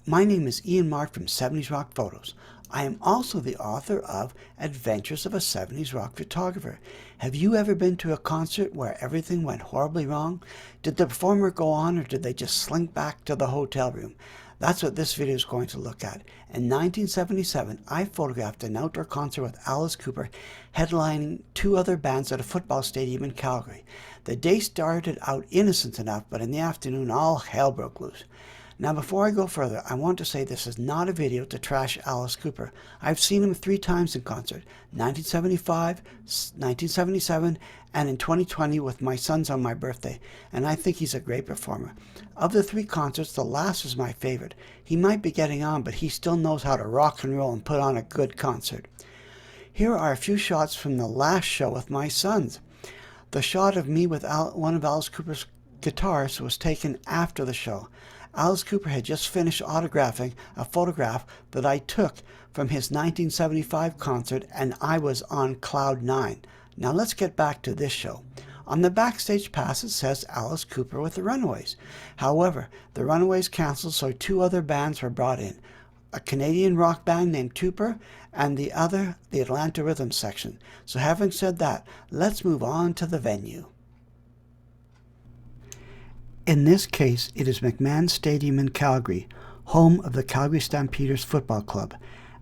my name is Ian Mark from 70s Rock Photos. I am also the author of Adventures of a 70s Rock Photographer. Have you ever been to a concert where everything went horribly wrong? Did the performer go on, or did they just slink back to the hotel room? That's what this video is going to look at. In 1977, I photographed an outdoor concert with Alice Cooper headlining two other bands at a football stadium in Calgary. The day started out innocent enough, but in the afternoon all hell broke loose. Now, before I go further, I want to say this is not a video to trash Alice Cooper. I've seen him 3 times in concert, 1975, 1977, and in 2020 with my sons on my birthday, and I think he's a great performer. Of the 3 concerts, the last was my favorite. He might be getting on, but he still knows how to rock and roll and put on a good concert. Here are a few shots from the last show with my sons. The shot of me with one of Alice Cooper's guitars was taken after the show. Alice Cooper had just finished autographing a photograph that I took from his 1975 concert, and I was on cloud 9. Now let's get back to this show. On the backstage pass it says Alice Cooper with the Runaways. However, the Runaways canceled, so 2 other bands were brought in. A Canadian rock band named Trooper, and the other, the Atlanta Rhythm Section. So having said that, let's move on to the venue. In this case, it is McMahon Stadium in Calgary, home of the Calgary Stampeders Football Club.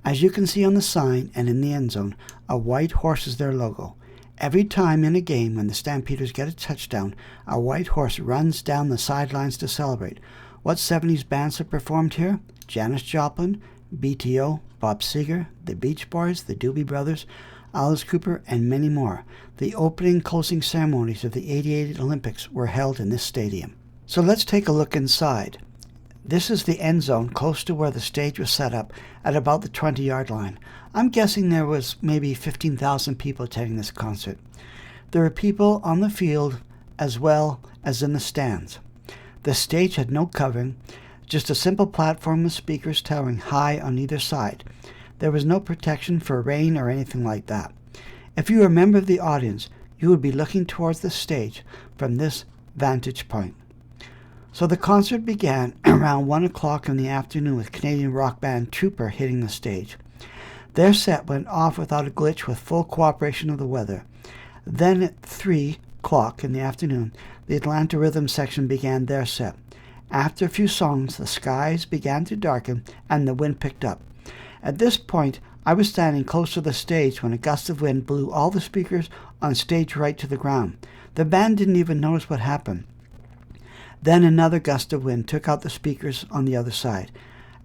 As you can see on the sign and in the end zone, a white horse is their logo. Every time in a game when the Stampeders get a touchdown, a white horse runs down the sidelines to celebrate. What 70s bands have performed here? Janis Joplin, BTO, Bob Seger, the Beach Boys, the Doobie Brothers, Alice Cooper, and many more. The opening and closing ceremonies of the '88 Olympics were held in this stadium. So let's take a look inside. This is the end zone close to where the stage was set up at about the 20-yard line. I'm guessing there was maybe 15,000 people attending this concert. There were people on the field as well as in the stands. The stage had no covering, just a simple platform with speakers towering high on either side. There was no protection for rain or anything like that. If you were a member of the audience, you would be looking towards the stage from this vantage point. So the concert began around 1 o'clock in the afternoon with Canadian rock band Trooper hitting the stage. Their set went off without a glitch with full cooperation of the weather. Then at 3 o'clock in the afternoon, the Atlanta Rhythm Section began their set. After a few songs, the skies began to darken and the wind picked up. At this point, I was standing close to the stage when a gust of wind blew all the speakers on stage right to the ground. The band didn't even notice what happened. Then another gust of wind took out the speakers on the other side.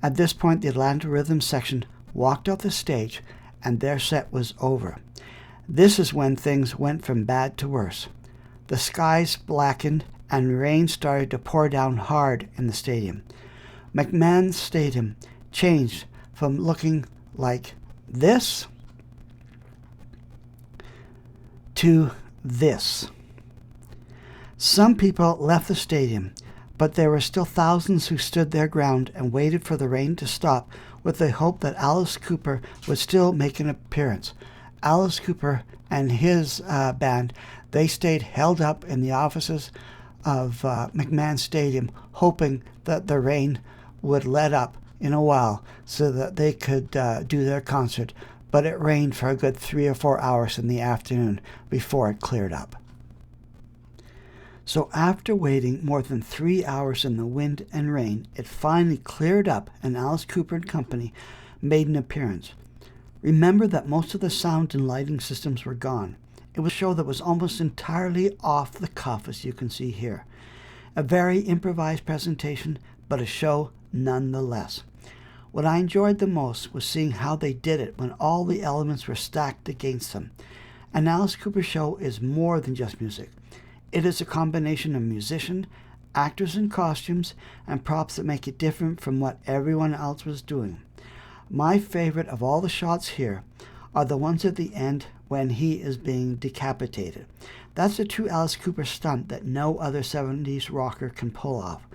At this point, the Atlanta Rhythm Section walked off the stage and their set was over. This is when things went from bad to worse. The skies blackened and rain started to pour down hard in the stadium. McMahon Stadium changed from looking like this to this. Some people left the stadium, but there were still thousands who stood their ground and waited for the rain to stop with the hope that Alice Cooper would still make an appearance. Alice Cooper and his band, they stayed held up in the offices of McMahon Stadium, hoping that the rain would let up in a while so that they could do their concert. But it rained for a good 3 or 4 hours in the afternoon before it cleared up. So after waiting more than 3 hours in the wind and rain, it finally cleared up and Alice Cooper and company made an appearance. Remember that most of the sound and lighting systems were gone. It was a show that was almost entirely off the cuff, as you can see here. A very improvised presentation, but a show nonetheless. What I enjoyed the most was seeing how they did it when all the elements were stacked against them. An Alice Cooper show is more than just music. It is a combination of musician, actors in costumes, and props that make it different from what everyone else was doing. My favorite of all the shots here are the ones at the end when he is being decapitated. That's a true Alice Cooper stunt that no other 70s rocker can pull off.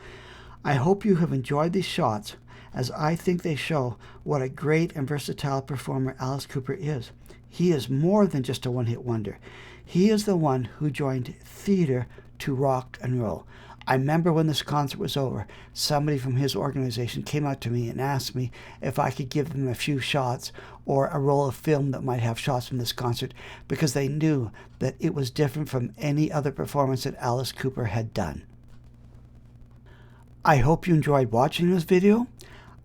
I hope you have enjoyed these shots, as I think they show what a great and versatile performer Alice Cooper is. He is more than just a one-hit wonder. He is the one who joined theater to rock and roll. I remember when this concert was over, somebody from his organization came out to me and asked me if I could give them a few shots or a roll of film that might have shots from this concert, because they knew that it was different from any other performance that Alice Cooper had done. I hope you enjoyed watching this video.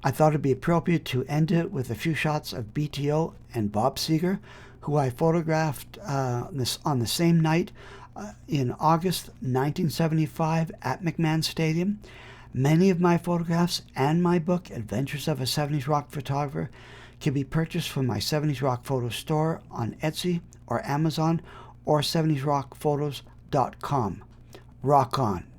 I thought it'd be appropriate to end it with a few shots of BTO and Bob Seger, who I photographed on the same night in August 1975 at McMahon Stadium. Many of my photographs and my book, Adventures of a 70s Rock Photographer, can be purchased from my 70s Rock Photo store on Etsy or Amazon or 70srockphotos.com. Rock on!